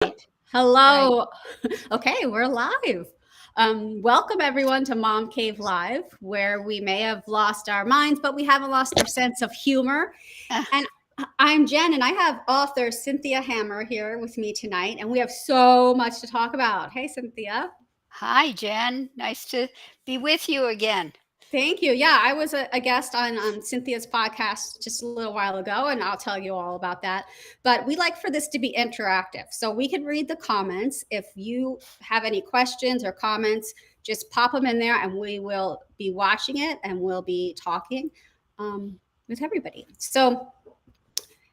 Right. Right. Hello. Okay, we're live. Welcome everyone to Mom Cave Live, where we may have lost our minds, but we haven't lost our sense of humor. Uh, And I'm Jen, and I have author Cynthia Hammer here with me tonight, and we have so much to talk about. Hey, Cynthia. Hi, Jen. Nice to be with you again. Thank you. Yeah, I was a guest on Cynthia's podcast just a little while ago, and I'll tell you all about that. But we like for this to be interactive. So we can read the comments. If you have any questions or comments, just pop them in there, and we will be watching it and we'll be talking with everybody. So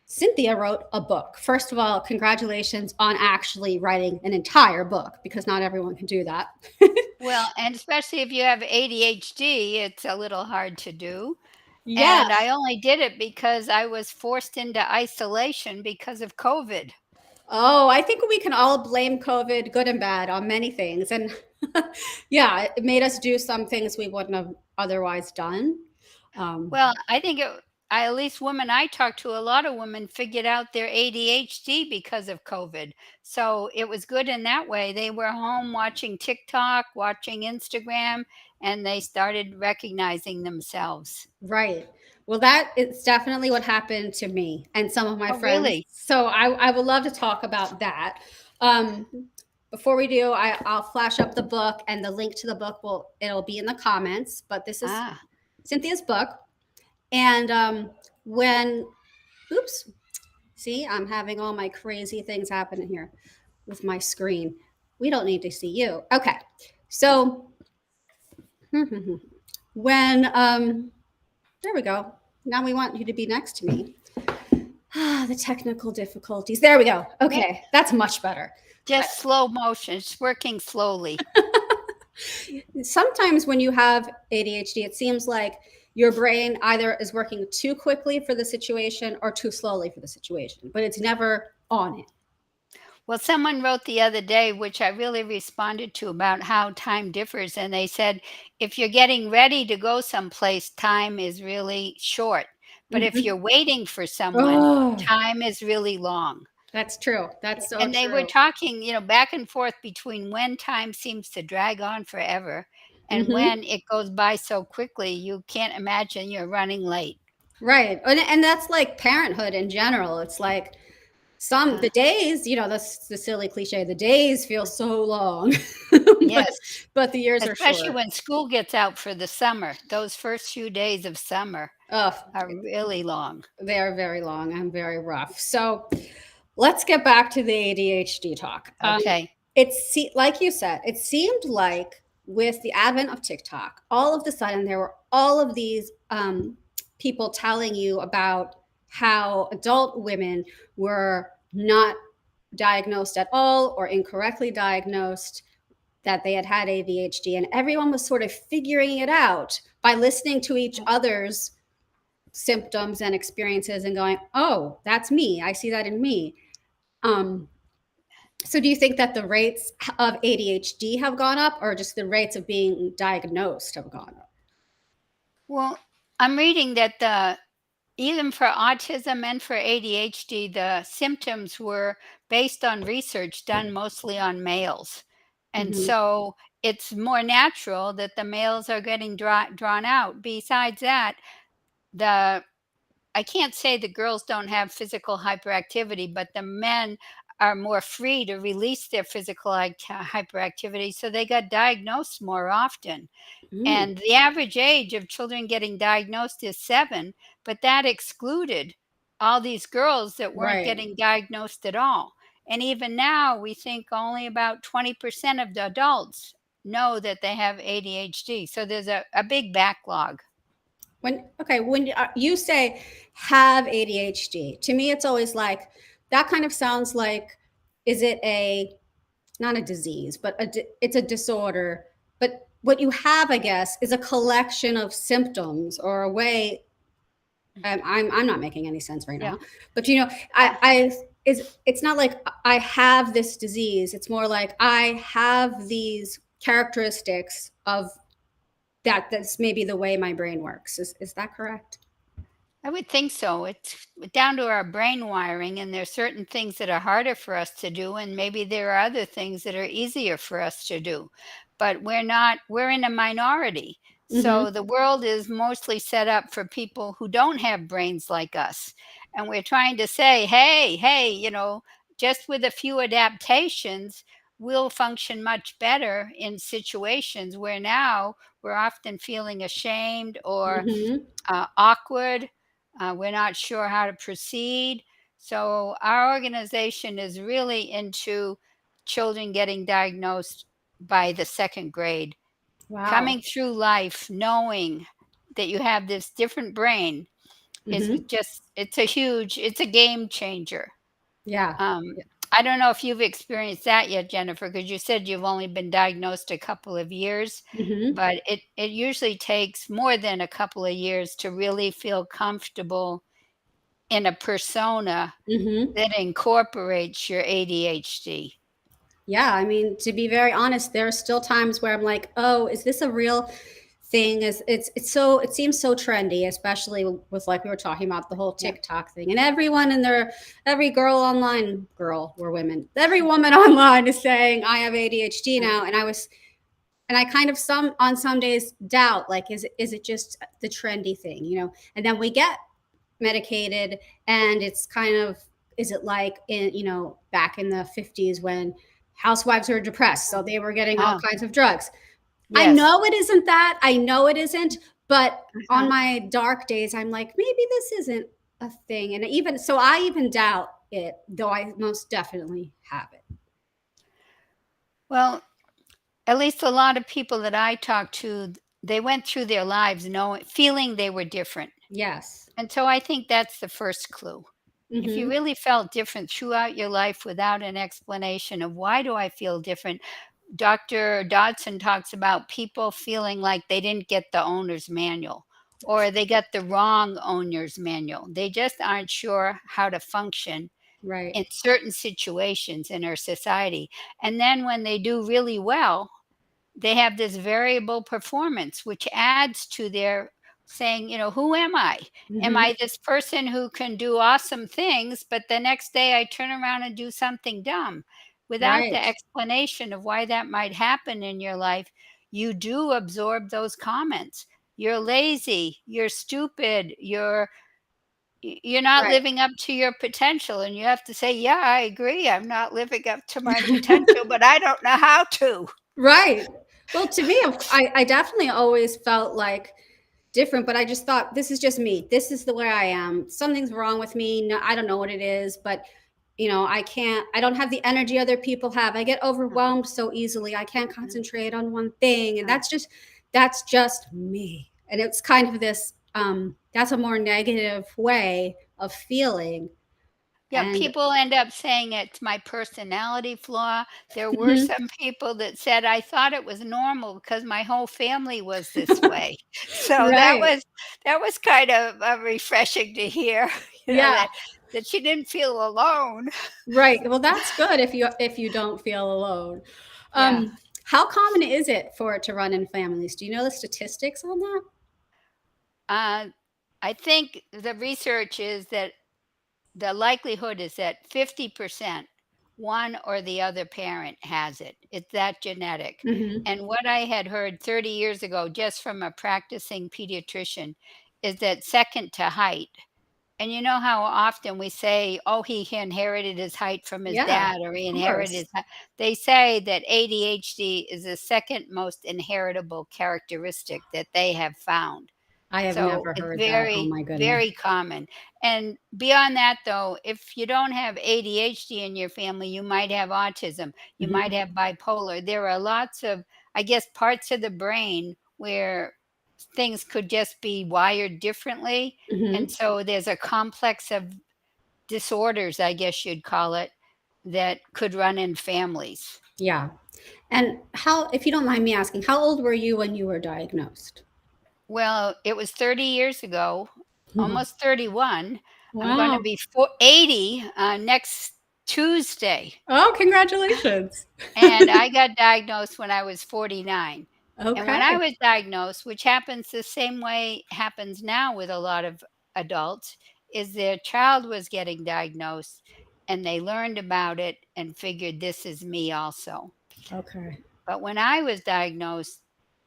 Cynthia wrote a book. First of all, congratulations on actually writing an entire book because not everyone can do that. Well, and especially if you have ADHD, it's a little hard to do. Yeah. And I only did it because I was forced into isolation because of COVID. Oh, I think we can all blame COVID, good and bad, on many things. And yeah, it made us do some things we wouldn't have otherwise done. Um, Well, I think at least women I talked to, a lot of women figured out their ADHD because of COVID. So it was good in that way. They were home watching TikTok, watching Instagram, and they started recognizing themselves. right. Well, that is definitely what happened to me and some of my Oh, friends. really? So I would love to talk about that. Um, before we do, I'll flash up the book, and the link to the book it'll be in the comments. But this is Ah. Cynthia's book, and when oops, see, I'm having all my crazy things happening here with my screen. We don't need to see you. Okay. So when there we go. Now we want you to be next to me. The technical difficulties. There we go. May Okay, that's much better. just slow motion, it's working slowly. Sometimes when you have ADHD, it seems like your brain either is working too quickly for the situation or too slowly for the situation, but it's never on it. Well, someone wrote the other day, which I really responded to, about how time differs, and they said, "If you're getting ready to go someplace, time is really short, but if Mhm. you're waiting for someone, Oh, time is really long." that's true. That's so And they were true. talking, back and forth between when time seems to drag on forever and Hmm. when it goes by so quickly, you can't imagine you're running late. Right. And that's like parenthood in general. It's like the Uh, days, the silly cliche, the days feel so long, but yes. but the years are Especially short. when school gets out for the summer. Those first few days of summer Oh, are really long. they are very long and very rough. So let's get back to the ADHD talk. Okay. Like you said, it seemed like with the advent of TikTok, all of a sudden there were all of these people telling you about how adult women were not diagnosed at all or incorrectly diagnosed, that they had ADHD, and everyone was sort of figuring it out by listening to each other's symptoms and experiences and going, "Oh, that's me. I see that in me." Um, so, do you think that the rates of ADHD have gone up, or just the rates of being diagnosed have gone up? Well, I'm reading that even for autism and for ADHD, the symptoms were based on research done mostly on males. And Hmm. so it's more natural that the males are getting drawn out. Besides that, the I can't say the girls don't have physical hyperactivity, but the men are more free to release their physical hyperactivity, so they got diagnosed more often. Mm, And the average age of children getting diagnosed is 7, but that excluded all these girls that weren't right. getting diagnosed at all. And even now, we think only about 20% of the adults know that they have ADHD. So there's a big backlog. When you say have ADHD, to me, it's always like that kind of sounds like, is it a not a disease, but it's a disorder. But what you have, I guess, is a collection of symptoms or a way. I'm not making any sense right Yeah. now, but I is it's not like I have this disease. It's more like I have these characteristics of that. That's maybe the way my brain works. Is that correct? I would think so. It's down to our brain wiring, and there's certain things that are harder for us to do, and maybe there are other things that are easier for us to do. But we're in a minority. Hmm. So the world is mostly set up for people who don't have brains like us. And we're trying to say, hey, just with a few adaptations, we'll function much better in situations where now we're often feeling ashamed or Hmm. awkward. We're not sure how to proceed. So, our organization is really into children getting diagnosed by the second grade, Wow. coming through life knowing that you have this different brain is Hmm. just, it's a game changer. Yeah. Um, I don't know if you've experienced that yet, Jennifer, because you said you've only been diagnosed a couple of years, Hmm. but it usually takes more than a couple of years to really feel comfortable in a persona Hmm. that incorporates your ADHD. Yeah, I mean, to be very honest, there are still times where I'm like, "Oh, is this a real thing?" Is it's so it seems so trendy, especially with like we were talking about the whole Yeah. TikTok thing, and everyone and their every girl online, girl, we're women, every woman online is saying, "I have ADHD Uh, now," and I kind of some days doubt like, is it just the trendy thing, you know? And then we get medicated, and it's kind of, is it like in, you know, back in the 50s when housewives were depressed so they were getting all Oh, kinds of drugs? I yes. know it isn't that, I know it isn't, but on Uh-huh. my dark days I'm like, maybe this isn't a thing. And even so, I even doubt it, though I most definitely have it. Well, at least a lot of people that I talk to, they went through their lives knowing, feeling they were different. Yes. And so I think that's the first clue. If you Hmm. really felt different throughout your life without an explanation of why do I feel different, Dr. Dodson talks about people feeling like they didn't get the owner's manual or they got the wrong owner's manual. They just aren't sure how to function Right. in certain situations in our society. And then when they do really well, they have this variable performance, which adds to their saying, who am I? Am Hmm. I this person who can do awesome things, but the next day I turn around and do something dumb? Without the Right. explanation of why that might happen in your life, you do absorb those comments. You're lazy, you're stupid, you're not Right. living up to your potential, and you have to say, "Yeah, I agree. I'm not living up to my potential, but I don't know how to." Right. Well, to me, I definitely always felt like different, but I just thought, this is just me. This is the way I am. Something's wrong with me. No, I don't know what it is, but you know, I don't have the energy other people have. I get overwhelmed so easily. I can't concentrate on one thing. And that's just me. And it's kind of this, that's a more negative way of feeling. Yeah, And people end up saying it's my personality flaw. There were mhm, some people that said, "I thought it was normal because my whole family was this way." So right. that was kind of, refreshing to hear, Yeah. that she didn't feel alone. Right. Well, that's good if you don't feel alone. Yeah. How common is it for it to run in families? Do you know the statistics on that? Uh, I think the research is that the likelihood is that 50% one or the other parent has it. It's that genetic. Hmm. And what I had heard 30 years ago, just from a practicing pediatrician, is that second to height. And you know how often we say, oh, he inherited his height from his Yeah, dad, or he of inherited course. his. They say that ADHD is the second most inheritable characteristic that they have found. I have So never it's heard that. Oh very, my goodness. very common. And beyond that, though, if you don't have ADHD in your family, you might have autism, you might Hmm. have bipolar. There are lots of, I guess, parts of the brain where things could just be wired differently. And Hmm. so there's a complex of disorders, I guess you'd call it, that could run in families. Yeah. And how, if you don't mind me asking, how old were you when you were diagnosed? Well, it was 30 years ago, almost 31. I'm gonna Wow. be 80, next Tuesday, Oh, congratulations. and I got diagnosed when I was 49. And when I Okay. was diagnosed, which happens the same way happens now with a lot of adults is their child was getting diagnosed and they learned about it and figured this is me also. Okay. But when I was diagnosed,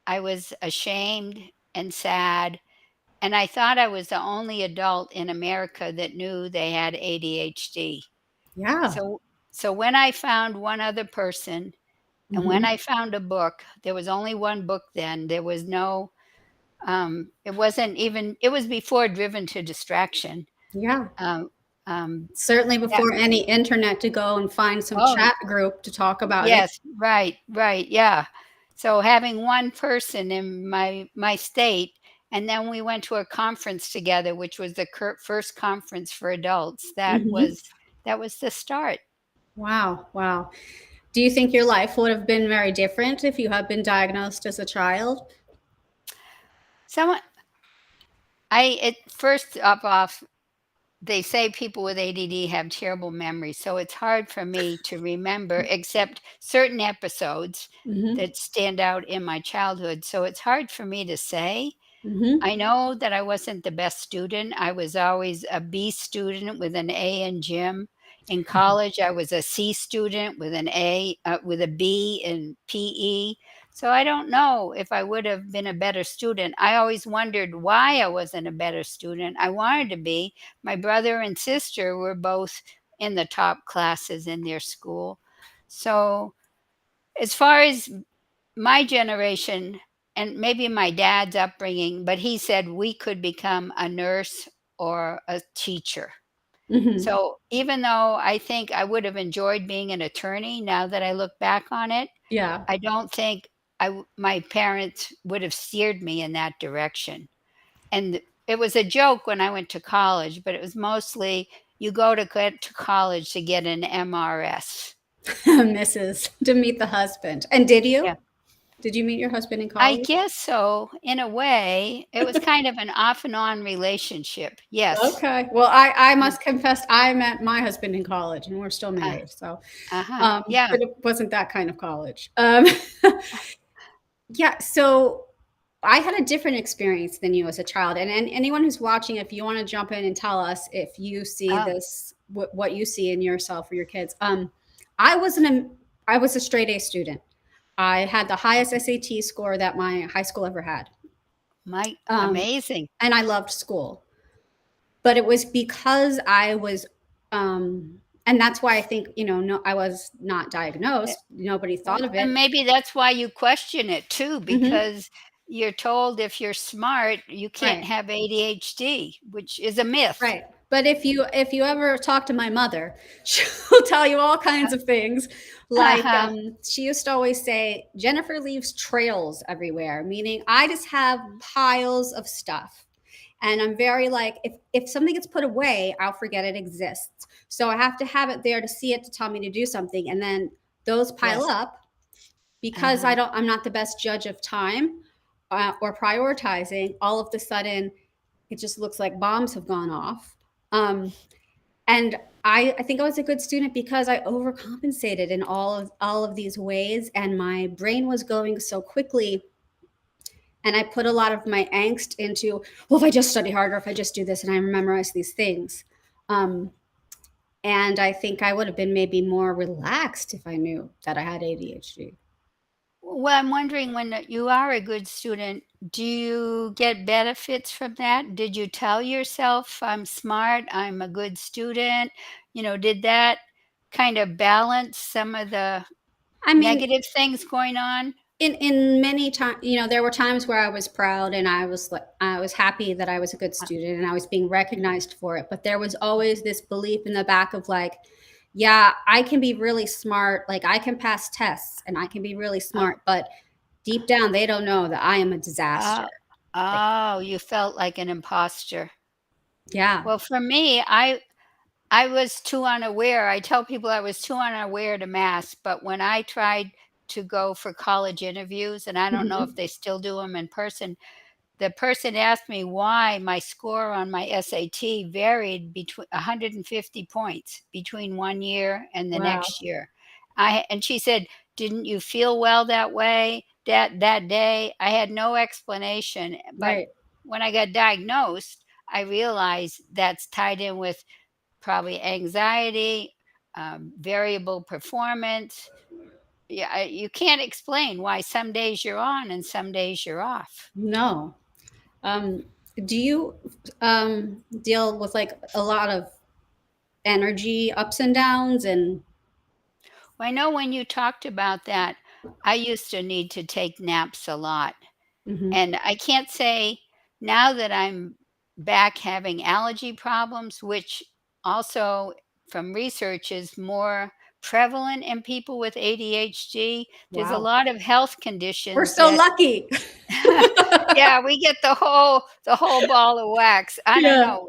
I was ashamed and sad, and I thought I was the only adult in America that knew they had ADHD. Yeah. So so when I found one other person and when Hmm. I found a book, there was only one book then. There was no it wasn't even it was before Driven to Distraction. Yeah. Um um Certainly that before any internet to go and find some oh chat group to talk about it. yes, right, right, yeah. So having one person in my state, and then we went to a conference together, which was the first conference for adults. Hmm. That was the start. Wow. Wow. Do you think your life would have been very different if you had been diagnosed as a child? Someone I at first up off they say people with ADD have terrible memory, so it's hard for me to remember except certain episodes Hmm. that stand out in my childhood. So it's hard for me to say. Hmm. I know that I wasn't the best student. I was always a B student with an A in gym. In college, I was a C student with an A, with a B in PE. So I don't know if I would have been a better student. I always wondered why I wasn't a better student. I wanted to be. My brother and sister were both in the top classes in their school. So as far as my generation and maybe my dad's upbringing, but he said we could become a nurse or a teacher. Hmm. So even though I think I would have enjoyed being an attorney, now that I look back on it, Yeah. I don't think my parents would have steered me in that direction. And it was a joke when I went to college, but it was mostly you go to get to college to get an MRS. Mrs. to meet the husband. And did Yeah. you? Did you meet your husband in I college? guess so, in a way. It was kind of an off and on relationship. Yes. Okay. Well, I Yeah. must confess, I met my husband in college, and we're still Uh, married. So, uh-huh. Yeah. but it wasn't that kind of college. Yeah. So I had a different experience than you as a child, and anyone who's watching, if you want to jump in and tell us if you see Oh, this, what you see in yourself or your kids. I wasn't a, I was a straight A student. I had the highest SAT score that my high school ever had. my Um, amazing. and I loved school. But it was because I was, and that's why I think, no, I was not Eh, diagnosed. Nobody thought well, of and it. maybe that's why you question it too, Hmm. because you're told if you're smart, you can't Right. have ADHD, which is a myth. Right. But if you ever talk to my mother, she'll tell you all kinds of things. Like Uh-huh. she used to always say, Jennifer leaves trails everywhere, meaning I just have piles of stuff. And I'm very like, if something gets put away, I'll forget it exists. So I have to have it there to see it to tell me to do something. And then those pile Yes. up because Uh-huh. I'm not the best judge of time or prioritizing. All of the sudden, it just looks like bombs have gone off. Um, and I think I was a good student because I overcompensated in all of these ways, and my brain was going so quickly. And I put a lot of my angst into, well, if I just study harder, if I just do this, and I memorize these things. Um, and I think I would have been maybe more relaxed if I knew that I had ADHD. Well, I'm wondering when you are a good student, do you get benefits from that? Did you tell yourself, I'm smart, I'm a good student? Did that kind of balance some of the I mean, negative things going on? in many times, there were times where I was proud and I was happy that I was a good Uh, student and I was being recognized for it. But there was always this belief in the back of like, yeah, I can be really smart, like I can pass tests and I can be really oh, smart, but deep down they don't know that I am a disaster. oh, Like, oh, you felt like an imposter. yeah. Well, for me, I was too unaware. I tell people I was too unaware to mask, but when I tried to go for college interviews, and I don't know if Mhm. they still do them in person, the person asked me why my score on my SAT varied between 150 points between 1 year and the Wow. next year. And she said, "Didn't you feel well that way that day?" I had no explanation, but Right. when I got diagnosed, I realize that's tied in with probably anxiety, variable performance. Yeah, you can't explain why some days you're on and some days you're off. No. Um, do you deal with like a lot of energy ups and downs and Well, I know when you talked about that, I used to need to take naps a lot. mhm. And I can't say now that I'm back having allergy problems, which also from research is more prevalent in people with ADHD. There's a Wow. lot of health We're conditions so that lucky. yeah, we get the whole ball of wax. I don't Yeah. know.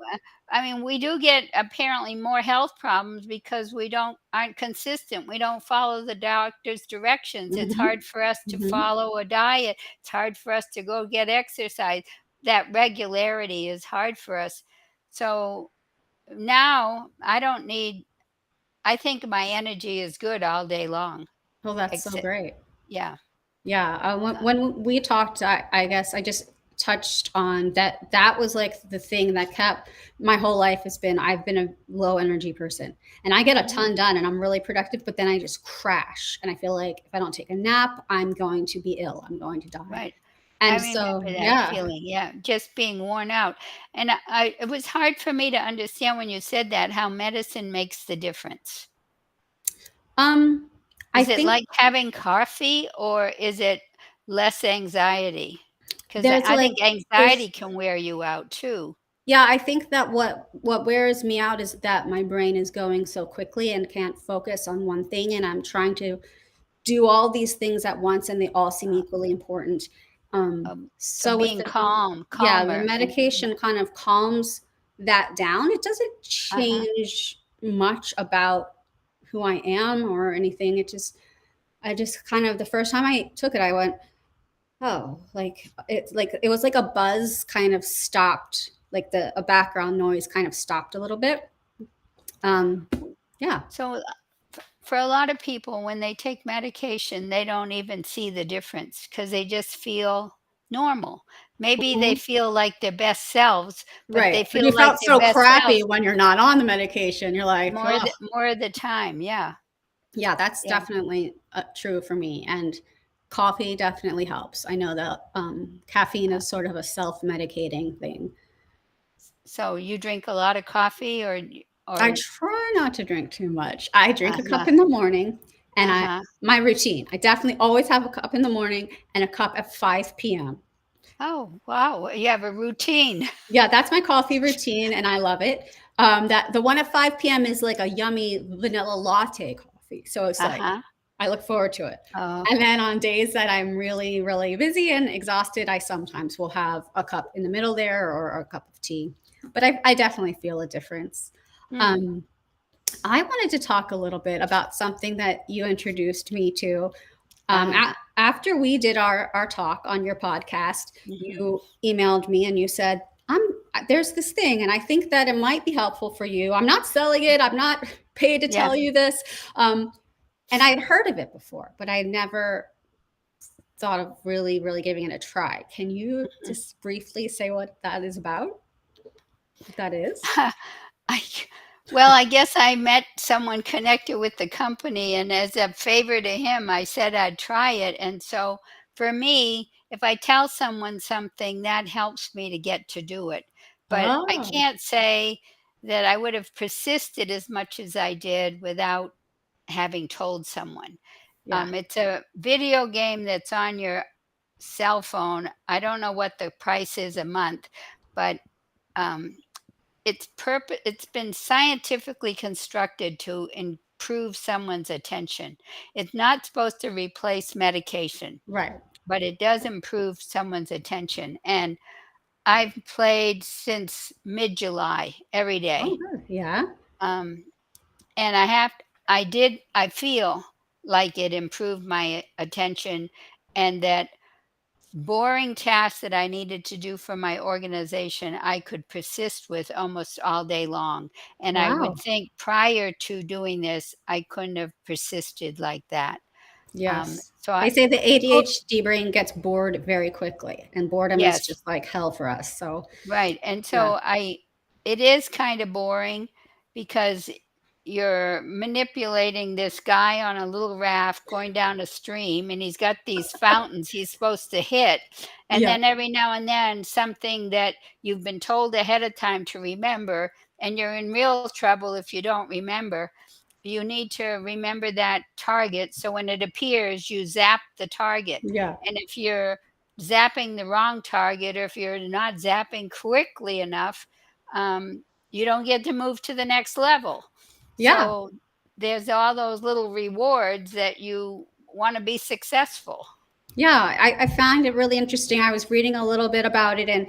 I mean, we do get apparently more health problems because we don't aren't consistent. We don't follow the doctor's directions. It's Mhm. hard for us to Mhm. follow a diet. It's hard for us to go get exercise. That regularity is hard for us. So now I think my energy is good all day long. Oh, that's so Except great. yeah. Yeah, when we talked, I guess I just touched on that. That was like the thing that kept my whole life has been I've been a low energy person, and I get a Mhm. ton done, and I'm really productive. But then I just crash, and I feel like if I don't take a nap, I'm going to be ill. I'm going to die. Right. I And remember so, that yeah, feeling, yeah, just being worn out, and I it was hard for me to understand when you said that, how medicine makes the difference. um, I Is it think like having coffee, or is it less anxiety? 'Cause I there's I like think there's anxiety can wear you out too. yeah, I think that what wears me out is that my brain is going so quickly and can't focus on one thing, and I'm trying to do all these things at once and they all seem Uh, equally important. so So with being the yeah, the calmer and medication kind of calms that down. It doesn't uh-huh. change much about who I am or anything. I just kind of the first time I took it, I went, oh, like it was like a buzz kind of stopped, like a background noise kind of stopped a little bit. Um, yeah. So, for a lot of people, when they take medication, they don't even see the difference because they just feel normal. Maybe they Mhm. feel like their best selves, but Right. they But feel you like felt their so best crappy selves when you're not on the medication. You're like, oh, more of the time, yeah, yeah, that's yeah. definitely true for me. And coffee definitely helps. I know that caffeine Uh, is sort of a self-medicating thing. so you drink a lot of coffee I or try not to drink too much. I drink a uh-huh, cup in the morning, and I uh-huh. my routine. I definitely always have a cup in the morning and a cup at 5 p.m. Oh, wow, you have a routine. Yeah, that's my coffee routine, and I love it. That the one at 5 p.m. is like a yummy vanilla latte coffee. So it's like Uh-huh. I look forward to it. Oh, And then on days that I'm really, really busy and exhausted, I sometimes will have a cup in the middle there or a cup of tea. But I definitely feel a difference. mm, Um, I wanted to talk a little bit about something that you introduced me to. uh-huh, After we did our talk on your podcast, mhm, you emailed me and you said, there's this thing, and I think that it might be helpful for you. I'm not selling it. I'm not paid to yeah. tell you this. And I had heard of it before, but I never thought of really, really giving it a try. Can you just briefly say what that is about? What that is? I well, I guess I met someone connected with the company, and as a favor to him, I said I'd try it, and so, for me, if I tell someone something, that helps me to get to do it, but I Oh, can't say that I would have persisted as much as I did without having told someone. yeah. It's a video game that's on your cell phone. I don't know what the price is a month, but, um it's been scientifically constructed to improve someone's attention. It's not supposed to replace medication, Right. but it does improve someone's attention, and I've played since mid-July every Oh, day, good. Yeah. um, and I feel like it improved my attention and that boring tasks that I needed to do for my organization, I could persist with almost all day long. And I would Wow. think prior to doing this, I couldn't have persisted like that. Yes. So They I say the tot ADHD brain gets bored very quickly, and boredom is yes. just like hell for us. So, Right, and yeah. so I it is kinda boring because you're manipulating this guy on a little raft going down a stream, and he's got these fountains he's supposed to hit, and Yeah. then every now and then, something that you've been told ahead of time to remember, and you're in real trouble if you don't remember. You need to remember that target, so when it appears, you zap the target, Yeah. and if you're zapping the wrong target or if you're not zapping quickly enough, you don't get to move to the next level. Yeah. So there's all those little rewards that you want to be successful. Yeah. I found it really interesting. I was reading a little bit about it, and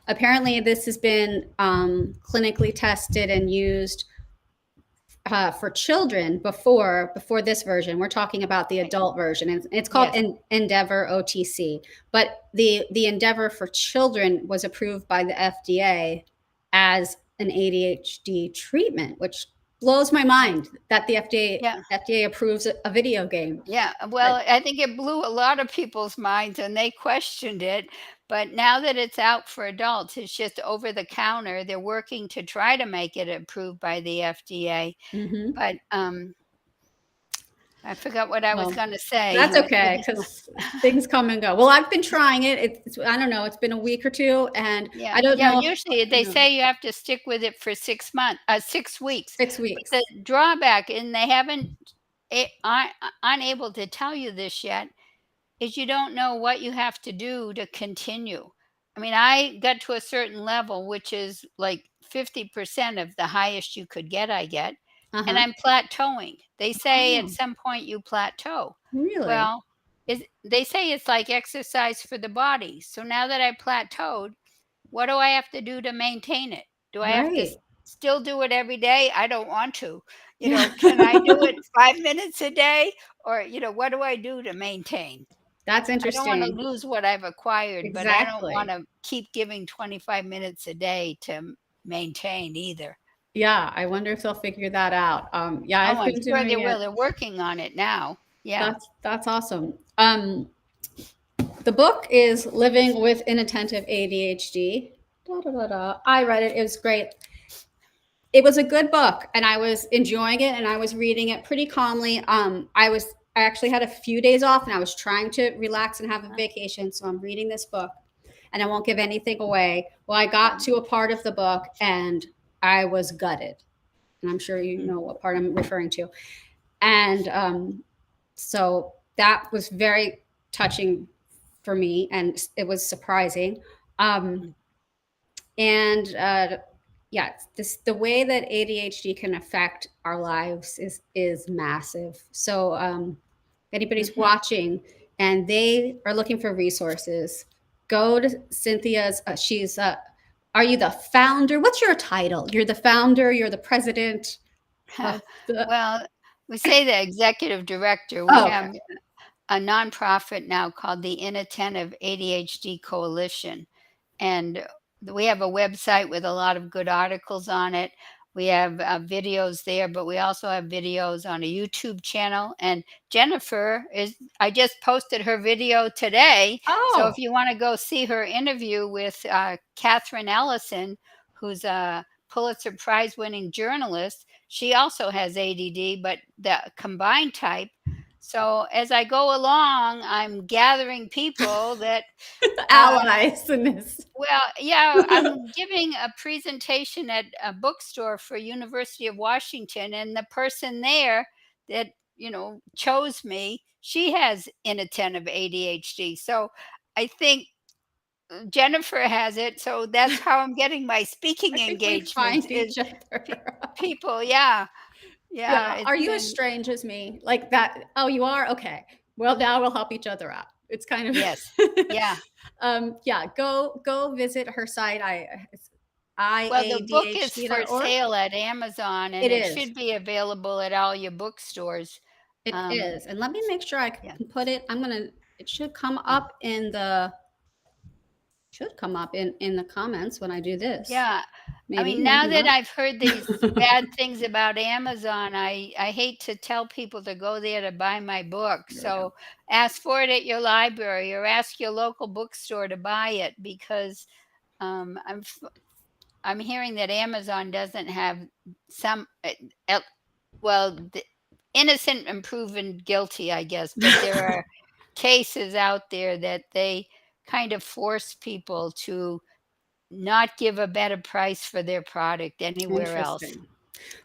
apparently, this has been clinically tested and used for children before this version. We're talking about the Right. adult version, and it's called Yes. Endeavor OTC. But the Endeavor for children was approved by the FDA as an ADHD treatment, which blows my Right. mind that the Yeah. FDA approves a video game. Yeah. But Well, I think it blew a lot of people's minds and they questioned it. But now that it's out for adults, it's just over the counter. They're working to try to make it approved by the FDA. mhm. But I forgot what I was Well, gonna say. that's What okay is my because things come and go. Well, I've been trying it. I don't know. It's been a week or two, and yeah, I don't yeah, know if usually you they know say you have to stick with it for 6 weeks, 6 weeks. but the drawback, and they haven't unable to tell you this yet, is you don't know what you have to do to continue. I mean, I got to a certain level, which is like 50% of the highest you could get, I get, Uh and huh. I'm plateauing. They say at Oh, some point you plateau. really? Well, they say it's like exercise for the body. So now that I plateaued, what do I have to do to maintain it? Do I have to Right. still do it every day? I don't want to. Yeah. Can I do it 5 minutes a day? Or, what do I do to maintain? That's I don't wanna interesting. lose what I've acquired, but I don't Exactly. wanna keep giving 25 minutes a day to maintain either. Yeah, I wonder if they'll figure that out. Yeah, Oh, I've I'm been sure they doing it. will. They're working on it now. Yeah. That's awesome. The book is Living with Inattentive ADHD. Da, da, da, da. I read it. It was great. It was a good book, and I was enjoying it, and I was reading it pretty calmly. I actually had a few days off, and I was trying to relax and have a Uh, vacation, so I'm reading this book, and I won't give anything away. Well, I got um, to a part of the book, and I was gutted, and I'm sure you mm, know what part I'm referring to. And so that was very touching for me, and it was surprising. Um, mm, and yeah, this the way that ADHD can affect our lives is massive. So if anybody's mhm. watching and they are looking for resources, go to Cynthia's. She's are you the founder? What's your title? You're the founder. You're the president of the. Well, we say the executive director. We Oh, okay. have a nonprofit now called the Inattentive ADHD Coalition. And we have a website with a lot of good articles on it. We have videos there, but we also have videos on a YouTube channel. And Jennifer is, I just posted her video today. So if Oh, you want to go see her interview with Catherine Ellison, who's a Pulitzer Prize winning journalist, she also has ADD, but the combined type. So as I go along, I'm gathering people that uh, allies in this. well, yeah, I'm giving a presentation at a bookstore for University of Washington, and the person there that, chose me, she has inattentive ADHD. So I think Jennifer has it. So that's how I'm getting my I speaking think we engagements find is each other. people. Yeah. Yeah. Yeah. It's Are you as been, strange as me? Like that? Oh, you are? Okay. Well, now we'll help each other out. It's kind of yes. Yeah. yeah, go visit her site. It's Well, the book is for iadhd.org. sale at Amazon and It it is. should be available at all your bookstores. It Um, is. And let me make sure I yeah. can put it. It should come Mm. up in the Should come up in the comments when I do this. Yeah. I Maybe, mean, now maybe that not. I've heard these bad things about Amazon, I hate to tell people to go there to buy my book. There we go. So ask for it at your library or ask your local bookstore to buy it because um, I'm f- I'm hearing that Amazon doesn't have some well, innocent and proven guilty, I guess, but there are cases out there that they kind of force people to not give a better price for their product anywhere else. Interesting.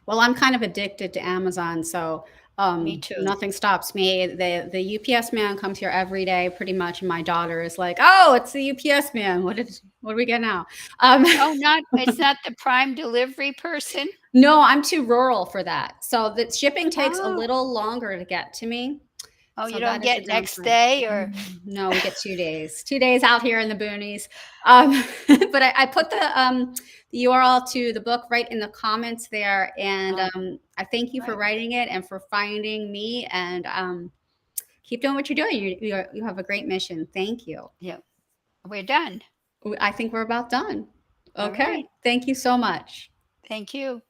Well, I'm kind of addicted to Amazon, so Me too. nothing stops me. The UPS man comes here every day, pretty much, and my daughter is like, "Oh, it's the UPS man. What do we get now?" Um, Oh, not it's not the prime delivery person? no, I'm too rural for that, so the shipping takes a Oh. little longer to get to me. Oh, So you that don't is a get next downside. day or No, we get 2 days. 2 days out here in the boonies. But I put the URL to the book right in the comments there, and oh, I thank you for right. writing it and for finding me. And keep doing what you're doing. You have a great mission. Thank you. Yeah. We're done. I think we're about done. All Okay. right. Thank you so much. Thank you.